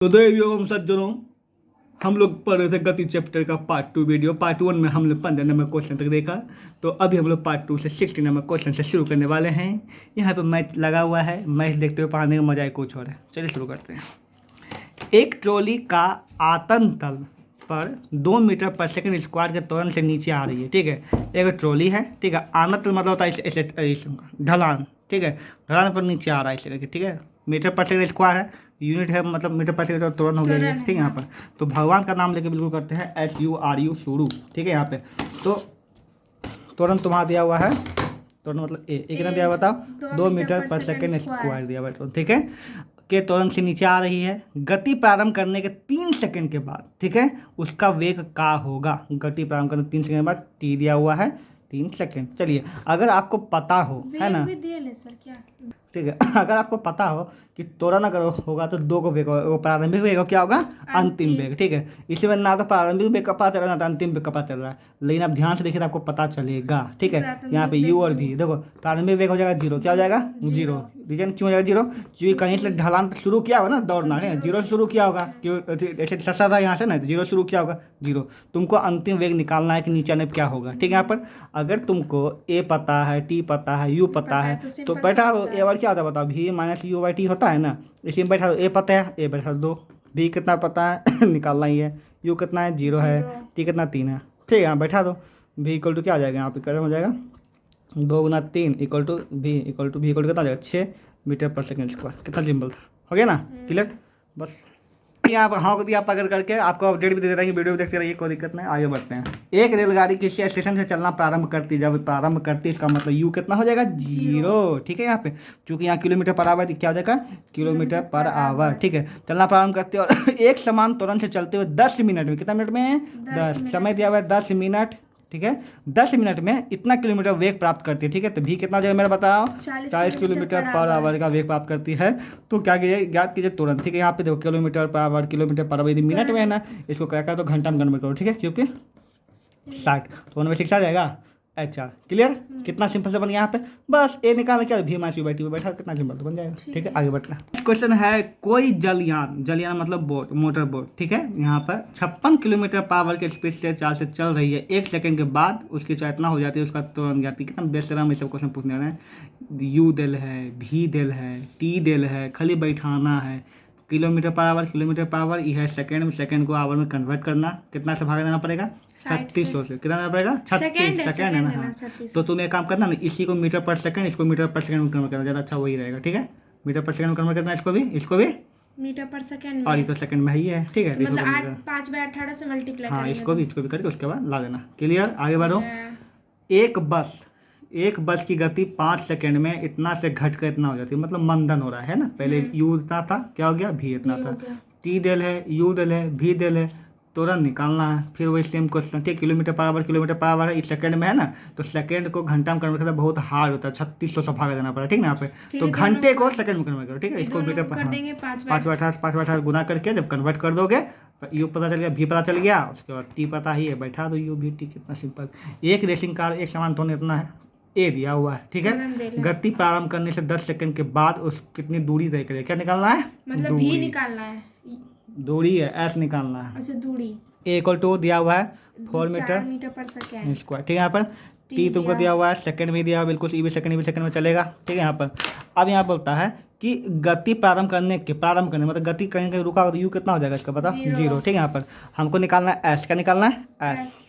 तो देवियों हम सज्जनों, हम लोग पढ़ रहे थे गति चैप्टर का पार्ट 2 वीडियो। पार्ट 1 में हमने 15 नंबर क्वेश्चन तक देखा, तो अभी हम लोग पार्ट 2 से 60 नंबर क्वेश्चन से शुरू करने वाले हैं। यहाँ पे मैच लगा हुआ है, मैच देखते हुए पढ़ाने का मजा ही कुछ और है। चलिए शुरू करते हैं। एक ट्रॉली का आतन तल पर 2 मीटर पर सेकंड स्क्वायर के त्वरण से नीचे आ रही है। ठीक है, एक ट्रॉली है। ठीक है, आना तल मतलब होता है ऐसे ढलान। ठीक है, ढलान पर नीचे आ रहा है इसे करके। ठीक है, मीटर पर सेकंड स्क्वायर है, यूनिट है, मतलब मीटर पर सेकंड त्वरण हो गया। ठीक है, यहाँ पर तो भगवान का नाम लेके बिल्कुल करते हैं SURU शुरू। ठीक है, यहाँ पे तो त्वरण तुम्हारा दिया हुआ है, त्वरण मतलब ए कितना दिया हुआ था, 2 मीटर पर सेकंड स्क्वायर दिया हुआ है। ठीक है, के त्वरण से नीचे आ रही है। गति प्रारंभ करने के 3 सेकंड के बाद, ठीक है, उसका वेग का होगा। गति प्रारंभ करने 3 सेकंड के बाद टी दिया हुआ है 3 सेकंड। चलिए, अगर आपको पता हो, है ना, सर क्या, ठीक है, अगर आपको पता हो कि त्वरण अगर होगा तो 2 को वेग होगा, वो प्रारंभिक वेग क्या होगा, अंतिम वेग। ठीक है, इसमें ना तो प्रारंभिक वेग का पता चल रहा है ना तो अंतिम वेग का पता चल रहा है, लेकिन आप ध्यान से देखिए तो आपको पता चलेगा। ठीक है, यहाँ पे यू और भी देखो, प्रारंभिक वेग हो जाएगा 0। क्या हो जाएगा, 0। रीजन क्यों हो जाएगा 0, क्योंकि कहीं से ढलान शुरू किया होगा ना दौड़ना है, 0 से शुरू किया होगा। क्यों ऐसे सस्ता था यहाँ से ना, 0 शुरू किया होगा 0। तुमको अंतिम वेग निकालना है कि नीचे आने क्या होगा। ठीक है, यहाँ पर अगर तुमको ए पता है, टी पता है, यू पता है, तो बैठा दो। ए क्या होता है बताओ, भी माइनस यू बाई टी होता है ना, इसी में बैठा दो। ए पता है, ए बैठा दो। भी कितना पता है निकालना ही है। यू कितना है, 0 है। टी कितना, 3 है। ठीक है, यहाँ बैठा दो। भी इक्वल टू क्या आ जाएगा, यहाँ पे कर हो जाएगा 2 गुना 3 इक्वल टू भी इक्वल टू कितना आ जाएगा, 6 मीटर पर सेकंड स्क्वायर। कितना सिंपल था, हो गया ना, क्लियर। बस यहाँ पर हाँ दिया पकड़ करके आपको अपडेट भी दे रहेंगे, वीडियो भी देखते रहिए, कोई दिक्कत नहीं। आगे बढ़ते हैं। एक रेलगाड़ी किसी स्टेशन से चलना प्रारंभ करती, जब प्रारंभ करती इसका मतलब यू कितना हो जाएगा, 0। ठीक है, यहाँ पे चूंकि यहाँ किलोमीटर पर आवर क्या हो जाएगा, किलोमीटर पर आवर। ठीक है, चलना प्रारंभ करती है और एक समान त्वरण से चलते हुए 10 मिनट में, कितना मिनट में, 10 समय दिया हुआ है 10 मिनट। ठीक है, 10 मिनट में इतना किलोमीटर वेग प्राप्त करती है। ठीक है, तो भी कितना जाएगा मेरा बताओ, 40 किलोमीटर पर आवर का वेग प्राप्त करती है। तो क्या कीजिए, ज्ञात कीजिए तुरंत। ठीक है, यहाँ पे देखो kilometre per hour, kilometre per hour, यदि मिनट में है ना, इसको क्या करो तो घंटा में कन्वर्ट करो। ठीक है, क्योंकि 60 तो 1/6 आ जाएगा। अच्छा, क्लियर, कितना सिंपल से बन यहाँ पे। बस ए निकालना क्या, भी माइनस यू बाई टी पे बैठा, कितना सिंपल तो बन जाएगा। ठीक है, आगे बढ़ना। क्वेश्चन है, कोई जलयान मतलब बोट, मोटर बोट। ठीक है, यहाँ पर 56 किलोमीटर पर आवर के स्पीड से चाल से चल रही है। 1 सेकंड के बाद उसकी चाल इतना हो जाती है, उसका तुरंत जाती है। कितना बेशरम ये सब क्वेश्चन पूछने वाले हैं। यू दिल है, भी दिल है, टी दिल है, खाली बैठाना है। Kilometre per hour, kilometre per hour, यह है सेकंड में, सेकंड को आवर में कन्वर्ट करना। कितना से भाग देना पड़ेगा, 3600 से। कितना देना पड़ेगा, 36 सेकंड है ना। हाँ, तो तुम्हें एक काम करना ना, इसी को मीटर पर सेकंड, इसको मीटर पर सेकंड में कन्वर्ट करना, ज़्यादा अच्छा वही रहेगा। ठीक है, मीटर पर सेकंड में कन्वर्ट करना, इसको भी मीटर पर सेकंड, और ये तो सेकंड में ही है। ठीक है, मतलब 5/18 से मल्टीप्लाई। हाँ, इसको भी करके उसके बाद ला देना। क्लियर, आगे बढ़ो। एक बस की गति 5 सेकंड में इतना से घट कर इतना हो जाती है, मतलब मंदन हो रहा है ना। पहले यू इतना था, क्या हो गया, भी इतना था। टी दिल है, यू दिल है, भी दिल है, तुरंत निकालना है। फिर वही सेम क्वेश्चन। ठीक, किलोमीटर पर आवर है, इस सेकंड में है ना, तो सेकंड को घंटा में कन्वर्ट करना बहुत हार्ड होता है, 3600 से भागा देना पड़ा। ठीक ना, यहाँ पे तो घंटे को सेकंड में कन्वर्ट करो। ठीक है, इसको मीटर पर 5/18 गुना करके जब कन्वर्ट कर दोगे, यू पता चल गया, भी पता चल गया, उसके बाद टी पता ही है, बैठा दो यू भी टी। कितना सिंपल। एक रेसिंग कार एक समान त्वरण इतना है, ए दिया हुआ है। ठीक है, गति प्रारंभ करने से 10 सेकंड के बाद उस कितनी दूरी तय करेगा, क्या निकालना है, मतलब भी निकालना है, दूरी है, एस निकालना है। अच्छा, दूरी ए इक्वल टू दिया हुआ है 4 मीटर पर सेकंड स्क्वायर। ठीक है, यहाँ पर टी तुमको दिया हुआ है, सेकंड भी दिया हुआ है, बिल्कुल ई भी सेकंड में चलेगा। ठीक है, यहाँ पर अब यहाँ बोलता है कि गति प्रारंभ करने मतलब गति कहीं कहीं रुका हो तो यू कितना हो जाएगा इसका पता, 0। ठीक है, यहाँ पर हमको निकालना है एस। क्या निकालना है, एस।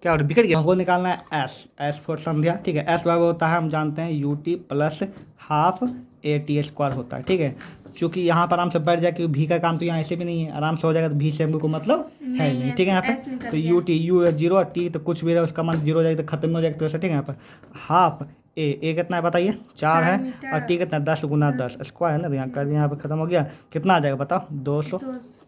क्या और बिगड़ गया, हमको निकालना है एस फॉर संध्या। ठीक है, एस बराबर होता है, हम जानते हैं U T plus half A T square होता है। ठीक है, क्योंकि यहाँ पर आराम से बैठ जाए, क्योंकि भी का काम तो यहाँ ऐसे भी नहीं है, आराम से हो जाएगा, तो भी से हमको मतलब है नहीं। ठीक है, यहाँ पर तो यू 0 और टी तो कुछ भी रहे उसका मान 0 हो जाएगा, तो खत्म हो जाएगा। तो ऐसा ठीक है, यहाँ पर हाफ ए कितना है बताइए, 4 है, और टी कितना 10 गुना 10 स्क्वायर है ना, तो यहाँ कर दिया, यहाँ पर खत्म हो गया। कितना आ जाएगा बताओ, 200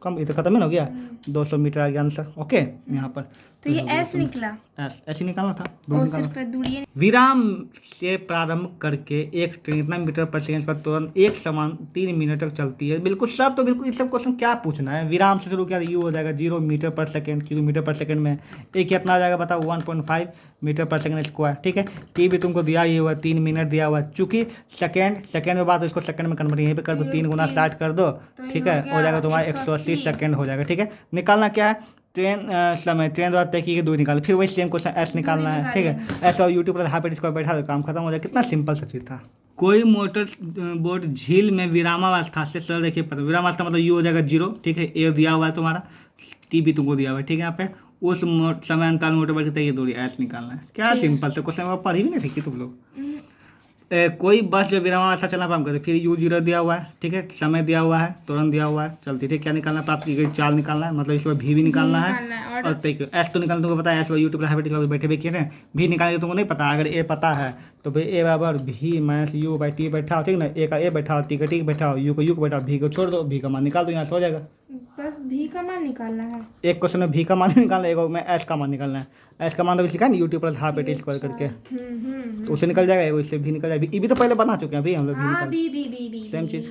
कम, ये तो खत्म ही हो गया, 200 मीटर आ गया आंसर। ओके, यहाँ पर तो ये एस निकला ऐसे निकालना था, और सिर्फ दूरी विराम से प्रारंभ करके एक ट्रेन इतना मीटर पर सेकंड पर तुरंत एक समान 3 मिनट तक चलती है। बिल्कुल सब, तो बिल्कुल इस सब क्वेश्चन क्या पूछना है। विराम से शुरू किया यू हो जाएगा 0 मीटर पर सेकंड, किलोमीटर पर सेकंड में एक कितना आ जाएगा बताओ 1.5 मीटर पर सेकंड स्क्वायर। ठीक है, टी भी तुमको दिया ही हुआ 3 मिनट दिया हुआ, चूंकि सेकंड में बात, इसको सेकंड में कन्वर्ट यहीं पे कर दो, 3 गुना 60 कर दो, ठीक है, हो जाएगा तुम्हारा 180 सेकंड हो जाएगा। ठीक है, निकालना क्या है, ट्रेन समय, ट्रेन द्वारा तय की गई दूरी निकाल, फिर वही सेम क्वेश्चन एस निकालना है। ठीक है, एस और यूट्यूब पर हाफ इसको बैठा दो, काम खत्म हो जाए। कितना सिंपल सा चीज था। कोई मोटर बोट झील में विरामावस्था से चल, देखिए पता विरामावस्था मतलब यू हो जाएगा 0। ठीक है, ए दिया हुआ है तुम्हारा, टी भी तुमको दिया हुआ है। ठीक है, यहाँ पे उस समय अंतराल मोटर बोट की तय की दूरी एस निकालना है। क्या सिंपल से क्वेश्चन पढ़ी भी नहीं थी कि तुम लोग। कोई बस जो विरामावस्था चलना प्रारंभ करे, फिर यू 0 दिया हुआ है। ठीक है, समय दिया हुआ है, तुरंत दिया हुआ है, चलती थी। क्या निकालना प्राप्त की गई चाल निकालना है, मतलब इसमें भी निकालना है और एस तो निकालना तुमको पता है। एस यूट्यूब पर बैठे हुए किए थे, भी निकालने तुमको नहीं पता। अगर ए पता है तो भाई ए बराबर भी माइनस यू बाई टी बैठाओ, ठीक ना, ए का ए बैठाओ, टी का टी बैठाओ, यू को बैठाओ, भी को छोड़ दो, भी का मान निकाल दो, यहाँ से हो जाएगा। बस भी का मान निकालना है। एक क्वेश्चन में भी का मान निकालना है, एक में एस का मान निकालना है। एस का मान तो भी सीखा नहीं यूट्यूब पर हाफ एट स्क्वायर करके, तो उससे निकल जाएगा, इससे भी निकल जाएगा। ये भी तो पहले बना चुके हैं अभी हम लोग, भी सेम चीज़।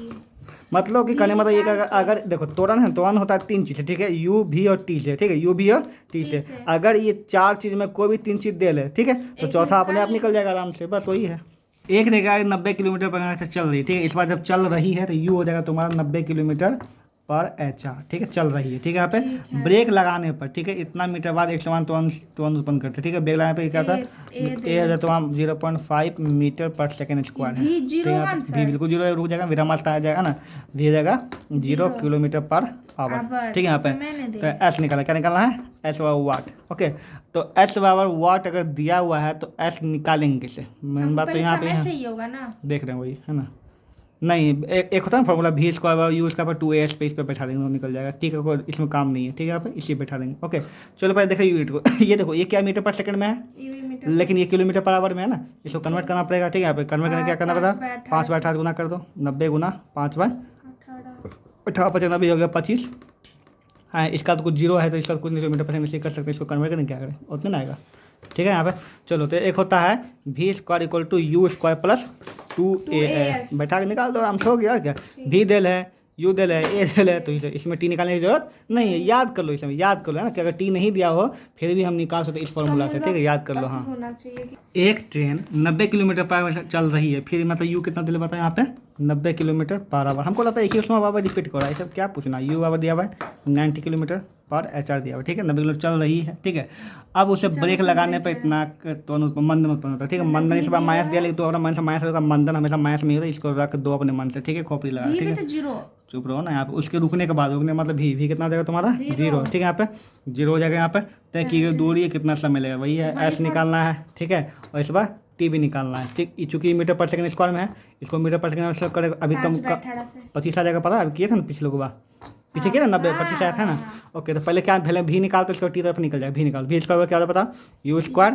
मतलब कि कहने मतलब ये कि अगर देखो त्वरण है, त्वरण होता है 3 चीज़ से। ठीक है, यू भी और टी से। ठीक है, यू भी और टी से अगर ये 4 चीज़ में कोई भी 3 चीज़ दे ले, ठीक है, तो चौथा अपने आप निकल जाएगा आराम से। बस वही है। एक देखा 90 किलोमीटर पर घंटा चल रही है। ठीक है, इस बार जब चल रही है तो यू हो जाएगा तुम्हारा 90 किलोमीटर पर HR। ठीक है, चल रही है। ठीक है, यहाँ पे ब्रेक लगाने पर, ठीक है, इतना मीटर बाद एक समान तुरंत उत्पन्न करते हैं। ठीक है, ब्रेक लगाने पर क्या था, ए तुम्हारा 0.5 मीटर पर सेकंड स्क्वायर है। भी बिल्कुल 0 रुक जाएगा, विरामावस्था आ जाएगा ना, भी जाएगा 0 किलोमीटर पर आवर। ठीक है, यहाँ पे तो एस निकाला, क्या निकालना है, एस बराबर वाट। ओके, तो एस बराबर वाट अगर दिया हुआ है तो एस निकालेंगे कैसे, मेन बात तो यहाँ पे चाहिए होगा ना, देख रहे हैं वही है ना। नहीं, एक होता है ना फॉर्मूला, भी स्क्वायर यू स्क्वायर पर 2as पे, इस पर बैठा देंगे, वो निकल जाएगा। ठीक है, कोई इसमें काम नहीं है। ठीक है, यहाँ पे इसी बैठा देंगे। ओके, चलो पहले देखो यूनिट को। ये देखो, ये क्या मीटर पर सेकंड में है, लेकिन ये किलोमीटर पर आवर में है ना, इसको कन्वर्ट करना पड़ेगा। ठीक है, यहाँ पे कन्वर्ट करने क्या करना पड़ेगा, 5/18 गुना कर दो, 90 गुना 5/18 25 90 हो गया 25। हाँ, इसका तो कुछ 0 है तो इसका कुछ नहीं, मीटर पर सेकंड कर सकते हैं, इसको कन्वर्ट करेंगे क्या करें, उतना ना आएगा। ठीक है, यहाँ पे चलो, तो एक होता है v square equal to u square plus 2as, बैठा के निकाल दो आराम से, हो गया। और क्या, भी दिल है, यू दिल है, ए दिल है, तो इसमें टी निकालने की जरूरत नहीं है। याद कर लो, इसमें याद कर लो ना कि अगर टी नहीं दिया हो फिर भी हम निकाल सकते इस फॉर्मूला से। ठीक है, याद कर लो। हाँ, एक ट्रेन 90 किलोमीटर पर चल रही है, फिर मतलब यू कितना दिल बताओ यहाँ पे, 90 किलोमीटर पर आवर। हमको लगता है एक ही उसमें बाबा रिपीट करो, ये सब क्या पूछना। यू बाबा दिया हुआ है 90 किलोमीटर पर HR दिया हुआ है। ठीक है, 90 किलोमीटर चल रही है। ठीक है, अब उसे ब्रेक लगाने पर इतना तो मंदन उत्पन्न होता है। ठीक है, मंदन इस बार माइनस दिया, लेकिन तो अपना मन से माइनस होगा, मंदन हमेशा माइनस में होता है, इसको रख दो अपने मन से। ठीक है, खोपड़ी लगा। ठीक है, चुप रहो ना यहाँ पे। उसके रुकने के बाद, रुकने मतलब भी कितना हो जाएगा तुम्हारा 0। ठीक है, यहाँ पे 0 हो जाएगा। यहाँ पे तय की गई दूरी है, कितना समय लगेगा, वही है, एस निकालना है। ठीक है, और इस बार टी भी निकालना है। ठीक, चूंकि मीटर पर सेकंड स्क्वायर में है, इसको मीटर पर सेकंड करेगा। अभी तुम 25 आ जाएगा, पता है अभी किए थे ना पिछले को बार, पीछे किया ना 90 25 आया था ना। ओके, तो पहले क्या, पहले भी निकाल तो इसको टी तरफ निकल जाएगा, भी निकाल, भी स्क्वायर क्या होता है पता, यू स्क्वायर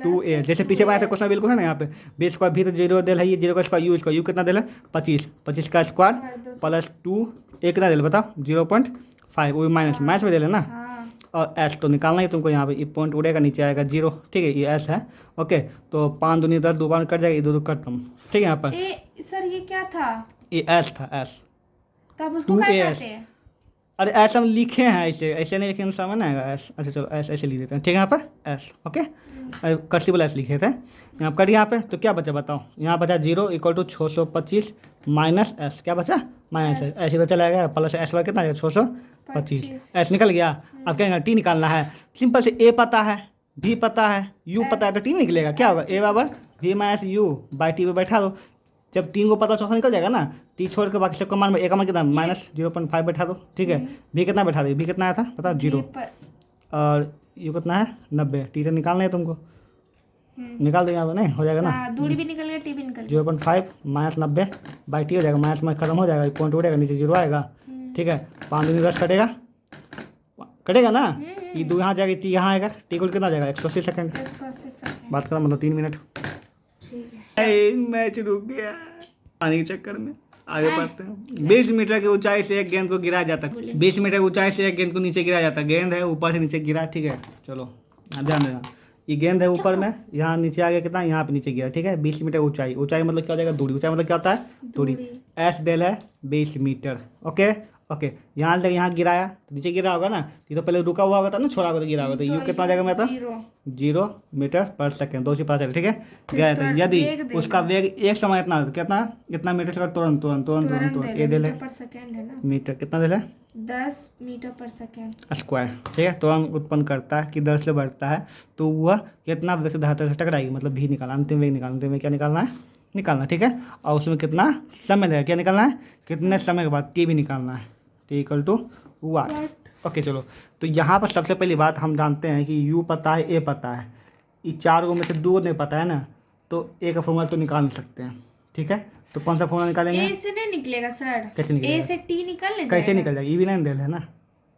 2a, जैसे पीछे बनाया था क्वेश्चन बिल्कुल है ना। यहाँ पे भी स्क्वायर, भी तो 0 दिल है, ये 0 का स्क्वायर, यू स्क्वायर, यू कितना दिल है 25 का स्क्वायर प्लस 2 एक कितना दिल बताओ 0.5, वो माइनस में दिल है ना। और एस तो निकालना ही तुमको, यहाँ पे ये पॉइंट उड़ेगा, नीचे आएगा 0। ठीक है, ये एस है। ओके, तो 5 दूनी 10, 2 बार कट जाएगा, 2 खत्म। ठीक है, यहाँ पर सर ये क्या था, ये एस था, एस तो आप उसको क्या करते हैं। अरे ऐसा हम लिखे हैं, ऐसे नहीं लिखे समझ ना आएगा एस। अच्छा चलो एस ऐसे लिख देते हैं। ठीक है, यहाँ पर एस। ओके, कर्सिबल एस लिखे थे यहाँ पर। यहाँ पे तो क्या बचा बताओ, यहाँ बचा 0 इक्वल टू 625 माइनस एस, क्या बचा माइनस एस, ऐसे तो चला गया, प्लस एस वाला कितना 625, एस निकल गया। अब क्या टी निकालना है, सिंपल से ए पता है, भी पता है, यू पता है, तो टी निकलेगा। क्या होगा, ए बराबर भी माइनस यू बाई टी पे बैठा दो। जब 3 को पता चौथा निकल जाएगा ना, टी छोड़ के बाकी सबका मान, एक मान कितना -0.5 बैठा दो। ठीक है, भी कितना बैठा दो, भी कितना आया था पता 0, और यू कितना है 90। टी तो निकालना है तुमको, निकाल दो यहाँ पे, नहीं हो जाएगा ना, दूरी भी निकल गया, टी भी निकल गया, 0.5 माइनस 90 बाई टी हो जाएगा, माइनस में खत्म हो जाएगा, पॉइंट उड़ेगा, नीचे 0 आएगा। ठीक है, 5 दूनी 10 कटेगा ना, ये 2 यहाँ जाएगा, टी यहाँ आएगा, टी को कितना जाएगा 180 सेकंड। बात करा मतलब 3 मिनट। मैच रुक गया पानी के चक्कर में, आगे बढ़ते हैं। 20 मीटर की ऊंचाई से एक गेंद को गिराया जाता है, 20 मीटर की ऊंचाई से एक गेंद को नीचे गिराया जाता है, गेंद है ऊपर से नीचे गिरा। ठीक है, चलो ध्यान देना, ये गेंद है ऊपर में, यहाँ नीचे आ गया कितना, यहाँ पे नीचे गिरा, ठीक है। 20 मीटर ऊंचाई, ऊंचाई मतलब क्या हो जाएगा, दूरी, ऊंचाई मतलब क्या होता है, दूरी। एस डेल है 20 मीटर। ओके ओके, यहाँ तक यहाँ गिराया तो नीचे गिरा होगा ना, ये तो पहले रुका हुआ होगा था ना, छोड़ा होगा तो गिरा होगा, तो यू कितना हो जाएगा मेरा, 0 मीटर पर सेकेंड, 2 से पता चले, ठीक है। गया था, यदि उसका वेग एक समय इतना कितना इतना मीटर से तुरंत तुरंत तुरंत तुरंत तुरंत ये दिल है पर सेकंड है ना, मीटर कितना दिल है 10 मीटर पर सेकंड स्क्वायर, ठीक है। तुरंत उत्पन्न करता है कि दर से बढ़ता है, तो वह कितना वेग से धरातल से टकराएगी, मतलब भी निकालना, अंतिम वेग निकालना, अंतिम वेग क्या निकालना, ठीक है। और उसमें कितना समय लगेगा, क्या निकालना है, कितने समय के बाद टी भी निकालना है, t equal to what. Okay चलो, तो यहाँ पर सबसे पहली बात हम जानते हैं कि यू पता है, ए पता है, ये चारों में से 2 नहीं पता है ना, तो ए का फॉर्मूला तो निकाल नहीं सकते हैं, ठीक है। तो कौन सा फॉर्मूला निकालेंगे, ए से नहीं निकलेगा सर, कैसे निकलेगा, ए से टी निकल ले कैसे निकल जाएगा, ये भी नहीं दे है ना,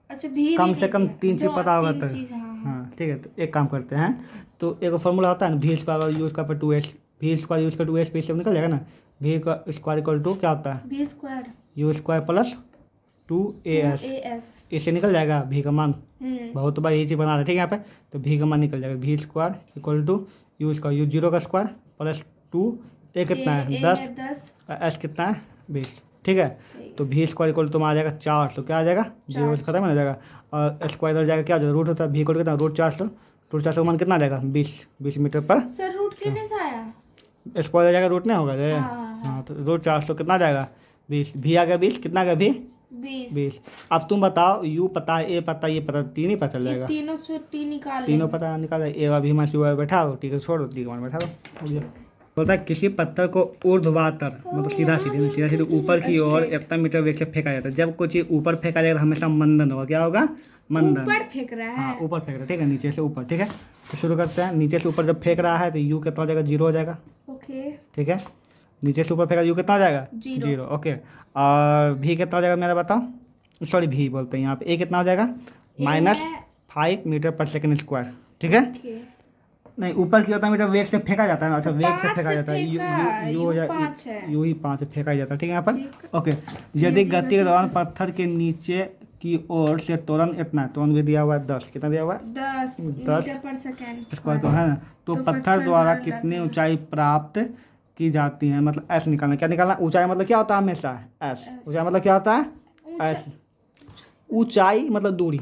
अच्छा भी कम से कम 3 चीज पता होगा तब। हाँ हाँ ठीक है, तो एक काम करते हैं, तो एक फॉर्मूला होता है ना, वी स्क्वायर और यू स्क्वायर पर 2s, we square u square 2s पे सब निकल जाएगा ना, वी स्क्वायर इक्वल टू क्या होता है, v square u square plus 2as, इससे निकल जाएगा भी का मान, बहुत बार यही चीज़ बना रहे हैं, ठीक है। यहाँ पे तो भी का मान निकल जाएगा, v square equal to u square, u 0 का स्क्वायर प्लस 2, ए कितना है 10, एस कितना है 20, ठीक है। तो भी स्क्वायर इक्वल तो आ जाएगा 400, क्या आ जाएगा 0 से खत्म हो जाएगा, और स्क्वायर हो जाएगा क्या हो जाएगा, रूट होता है, भी इक्वल कितना रूट 400, रूट 400 का मान कितना आ जाएगा 20 मीटर पर सर रूट कितने से आया, स्क्वायर हो जाएगा, रूट नहीं होगा रे, हाँ। हाँ तो रूट 400 कितना आ जाएगा 20, भी आ गया 20, कितना आ गया भी 20। अब तुम बताओ, यू पता है, ए पता है, ये पता, टी नहीं पता चल जाएगा, तीनों से टी निकाल तीनों पता निकाल, ए अभी हमारे सिवा बैठा हो, ठीक है, छोड़ दो, टी का मान बैठा दो। बोलता है किसी पत्थर को ऊर्ध्वाधर मतलब सीधा सीधे ऊपर की ओर इतना मीटर वेग से फेंका जाता है, जब कोई चीज़ ऊपर फेंका जाएगा हमेशा मंदन होगा, क्या होगा, मंदन, ऊपर फेंक रहा है, हाँ ऊपर फेंक रहा है, ठीक है, नीचे से ऊपर, ठीक है। तो शुरू करते हैं, नीचे से ऊपर जब फेंक रहा है तो यू कितना हो जाएगा 0 हो जाएगा, ओके ठीक है। नीचे से ऊपर फेंका यू कितना हो जाएगा 0, ओके। और भी कितना हो जाएगा मेरा बताओ, सॉरी भी बोलते हैं यहाँ पे, ए कितना हो जाएगा -5 मीटर पर सेकेंड स्क्वायर, ठीक है। नहीं ऊपर की होता मीटर वेग से फेंका जाता है, अच्छा वेग से फेंका जाता है, यू हो जाए, यू ही 5 से फेंका ही जाता है, ठीक है। यहाँ पर ओके, यदि गति के दौरान पत्थर के नीचे की ओर से त्वरण इतना, त्वरण भी दिया हुआ है 10, कितना दिया हुआ है 10 मीटर पर सेकंड स्क्वायर, तो है ना, तो पत्थर द्वारा कितनी ऊंचाई प्राप्त की जाती है, मतलब एस निकालना, क्या निकालना, ऊंचाई मतलब क्या होता है हमेशा एस, ऊंचाई मतलब क्या होता है एस, ऊंचाई मतलब दूरी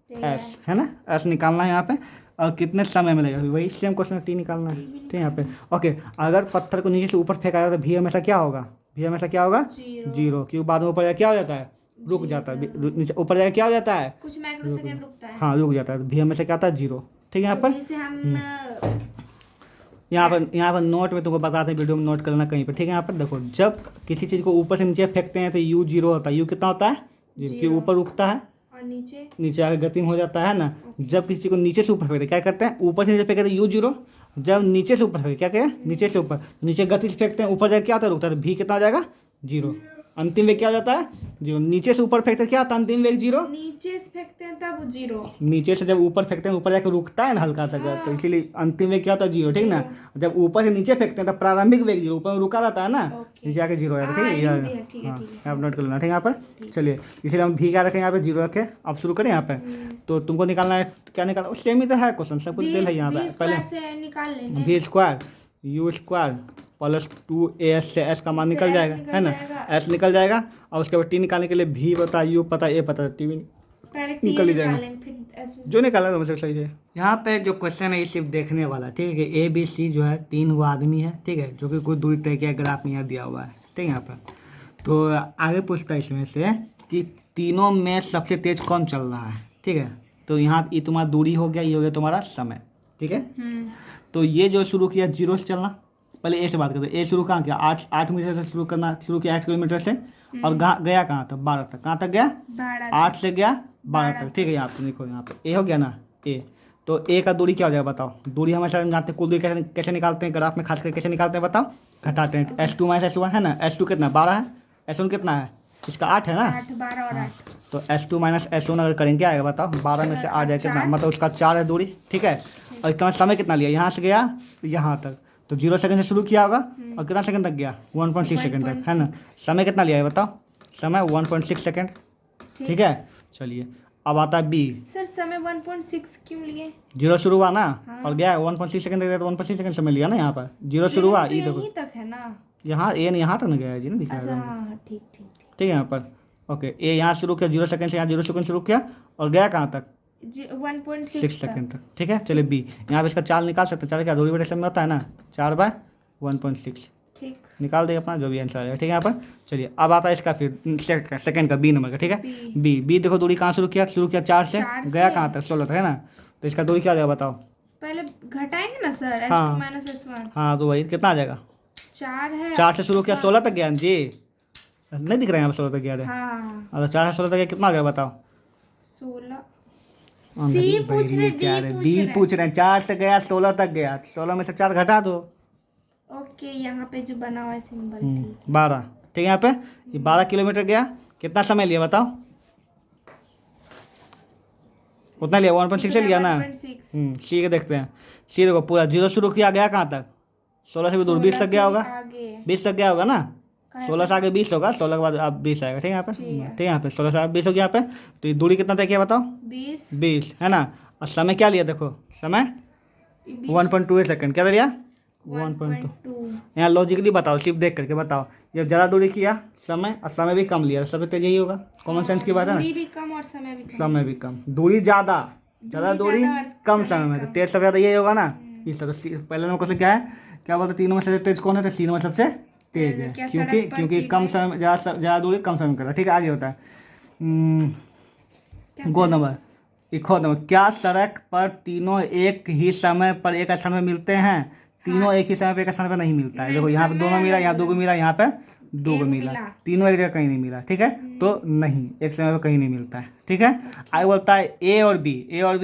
एस, है ना, एस निकालना है यहाँ पे, और कितने समय में लगेगा, वही सेम क्वेश्चन टी निकालना है, ठीक है यहाँ पे। ओके, अगर पत्थर को नीचे से ऊपर फेंका जाता है तो भी हमेशा क्या होगा, भी हमेशा क्या होगा 0, क्योंकि बाद में ऊपर जाकर क्या हो जाता है, रुक जाता है, नीचे ऊपर जाकर क्या हो जाता है, कुछ माइक्रो सेकंड रुकता है, हाँ रुक जाता है, भी हमेशा क्या होता है 0, ठीक है। यहाँ पर इसे हम यहाँ पर नोट में तुमको बताते हैं, वीडियो में नोट करना कहीं पर, ठीक है। यहाँ पर देखो, जब किसी चीज़ को ऊपर से नीचे फेंकते हैं तो यू 0 होता है, यू कितना होता है 0, क्योंकि ऊपर रुकता है और नीचे आगे गति में हो जाता है ना। जब किसी को नीचे से ऊपर फेंकते क्या करते हैं, ऊपर से नीचे फेंकते यू 0, जब नीचे से ऊपर फेंकते क्या करें, नीचे से ऊपर, नीचे गति से फेंकते हैं, ऊपर जाके क्या होता है रुकता है, भी कितना आ जाएगा 0, अंतिम वेग क्या हो जाता है 0, नीचे से ऊपर फेंकते क्या होता है अंतिम वेग 0, नीचे से फेंकते हैं तब 0, नीचे से जब ऊपर फेंकते हैं ऊपर जाकर रुकता है ना हल्का सा, तो इसीलिए अंतिम वेग क्या होता है 0, ठीक ना। जब ऊपर से नीचे फेंकते हैं तब प्रारंभिक वेग 0, ऊपर रुका रहता है ना, नीचे आके 0 आएगा, ठीक है, हाँ आप नोट कर लेना, ठीक है। यहाँ पर चलिए, इसलिए हम भी क्या रखें यहाँ पे 0 रखें। अब शुरू करें यहाँ पे, तो तुमको निकालना है, क्या निकालना, सेम ही तो है क्वेश्चन, सब कुछ दिल है यहाँ पे, पहले भी square u square plus 2as से s का मान निकल जाएगा, है ना, s निकल जाएगा, और उसके बाद टी निकालने के लिए भी पता, यू पता, ए पता, टी भी निकल ही जाएगा, जो निकाला था मुझे सही से। यहाँ पे जो क्वेश्चन है ये सिर्फ देखने वाला, ठीक है। ए बी सी जो है 3 वो आदमी है, ठीक है, जो कि कोई दूरी तय किया ग्राफ में यहाँ दिया हुआ है, ठीक है। यहाँ पर तो आगे पूछता है इसमें से कि तीनों में सबसे तेज कौन चल रहा है, ठीक है। तो यहाँ ये तुम्हारा दूरी हो गया, ये हो गया तुम्हारा समय, ठीक है। तो ये जो शुरू किया 0 से चलना, पहले ए से बात करते हैं, ए शुरू कहाँ किया 8 मीटर से शुरू किया 8 किलोमीटर से, और गया कहाँ तक 12 तक, कहाँ तक गया 8 से गया 12 तक, ठीक है। यहाँ पे देखो, यहाँ पे ए हो गया ना ए, तो ए का दूरी क्या हो जाएगा बताओ, दूरी हमेशा जानते हैं, कुल दूरी कैसे निकालते हैं, ग्राफ में खास करके कैसे निकालते हैं बताओ, घटाते हैं, S2 - S1 है ना, S2 कितना 12 है, S1 कितना है, इसका 8 है ना, 8 12 और 8, तो S2 - S1 अगर करेंगे क्या आएगा बताओ, 12 में से 8 जाए कितना, मतलब उसका 4 है दूरी, ठीक है। और इसका समय कितना लिया, यहाँ से गया यहाँ तक, तो 0 सेकंड से शुरू किया होगा, और कितना सेकंड तक गया 1.6 सेकंड तक, है ना। समय कितना लिया है बताओ, समय 1.6 सेकंड, ठीक है। चलिए अब आता है बी। सर समय 1.6 क्यों लिए? 0 शुरू हुआ ना, हाँ। और गया 1.6 सेकंड तो 1.6 सेकंड समय लिया ना यहाँ पर। 0 शुरू हुआ, तो ई देखो यहीं तक है ना। यहाँ ए यहाँ तक ना गया है जी, ना दिखा अच्छा रहा हूँ। हाँ हाँ, ठीक ठीक ठीक। ठीक है यहाँ पर ओके, ए यहाँ शुरू किया 0 सेकंड से, यहाँ 0 सेकंड शुरू किया और गया कहाँ तक 1.6 6 सेकंड तक। ठीक है चलिए बी, यहाँ पे इसका चाल निकाल सकते हैं। चाल क्या दूरी बटे समय होता है ना, 4/1.6 ठीक। निकाल देगा अपना जो भी आंसर आएगा। ठीक है यहाँ पर चलिए अब आता है इसका फिर सेकंड का बी नंबर का। ठीक है बी देखो दूरी कहाँ शुरू किया 4 से, 4 गया से। कहाँ तक 16 तक है ना, तो इसका दूरी क्या आ जाएगा बताओ। पहले घटाएंगे ना सर, हाँ। S2 - S1। हाँ तो वही कितना आ जाएगा, 4 है। 4 से शुरू किया 16 तक गया जी, नहीं दिख रहा है यहाँ पर 16 तक गया है। हाँ अगर 4 से 16 तक गया कितना आ गया बताओ। 16। हाँ, सी भाई, पूछ रहे, क्या बी पूछ बी रहे। पूछ रहे हैं। 4 से गया 16 तक गया, 16 में से 4 घटा दो, ओके, यहाँ पे जो बना हुआ है सिंबल, ठीक। 12। ठीक है यहाँ पे ये 12 किलोमीटर गया, कितना समय लिया बताओ। उतना लिया 1.6 से लिया ना। 1.6। सी के देखते हैं। सी देखो पूरा 0 शुरू किया, गया कहाँ तक 16 से भी दूर 20 तक गया होगा, आगे 20 तक गया होगा ना। कहाँ 16 से आगे 20 होगा, 16 के बाद अब 20 आएगा। ठीक है यहाँ पे, ठीक है। ठीक है यहाँ पे 16 से आगे 20 हो गया यहाँ पे। तो ये दूरी कितना तय किया बताओ, 20। 20 है ना। और समय क्या लिया देखो, समय 1.28 सेकंड क्या लिया 1.2। 1.2। यहाँ लॉजिकली बताओ, सिर्फ देख करके बताओ। जब ज़्यादा दूरी किया समय और समय भी कम लिया, समय तेज यही होगा, कॉमन सेंस की बात है ना। दूरी भी कम और समय भी कम। समय भी कम, दूरी ज़्यादा दूरी ज़्यादा और कम समय समय में, तो कम। तेज सबसे ज़्यादा यही होगा ना। इस तरह पहले नंबर क्वेश्चन क्या है, क्या बोलते तीनों में सबसे तेज कौन है, तो 3 नंबर सबसे तेज है, क्या क्योंकि सड़क पर क्योंकि कम समय में ज़्यादा दूरी कम समय में कर रहा है। ठीक है आगे होता है गो नंबर, इको नंबर, क्या सड़क पर तीनों एक ही समय पर एक स्थान में मिलते हैं। तीनों एक ही समय पे एक स्थान पर नहीं मिलता है। देखो यहाँ पे 2 में मिला, यहाँ 2 को मिला, यहाँ पे 2 को मिला, तीनों एक जगह कहीं नहीं मिला। ठीक है तो नहीं, एक समय पे कहीं नहीं मिलता है। ठीक है आगे बोलता है ए और बी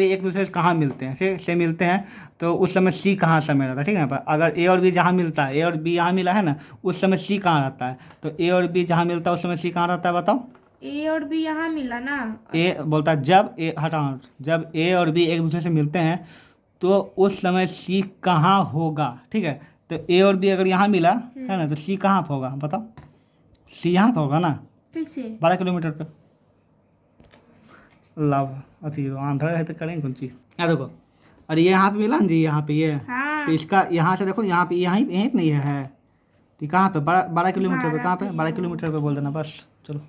एक दूसरे से कहाँ मिलते हैं, से मिलते हैं, तो उस समय सी कहाँ समय रहता है। ठीक है यहाँ पर अगर ए और बी जहाँ मिलता है, ए और बी यहाँ मिला है ना, उस समय सी कहाँ रहता है, तो ए और बी जहाँ मिलता है उस समय सी कहाँ रहता है बताओ। ए और बी यहाँ मिला ना। ए बोलता है जब ए और बी एक दूसरे से मिलते हैं तो उस समय सी कहाँ होगा। ठीक है तो ए और बी अगर यहाँ मिला है ना, तो सी कहाँ पे होगा बताओ। सी यहाँ पे होगा ना, कैसे? 12 किलोमीटर पे। लव अथी आंध्र है तो करेंगे कौन चीज़। यहाँ देखो, अरे ये यहाँ पे मिला ना जी, यहाँ पे ये हाँ। तो इसका यहाँ से देखो, यहाँ पे यहीं पे नहीं है, तो कहाँ पे 12 किलोमीटर पे, कहाँ पे 12 किलोमीटर पे बोल देना बस। चलो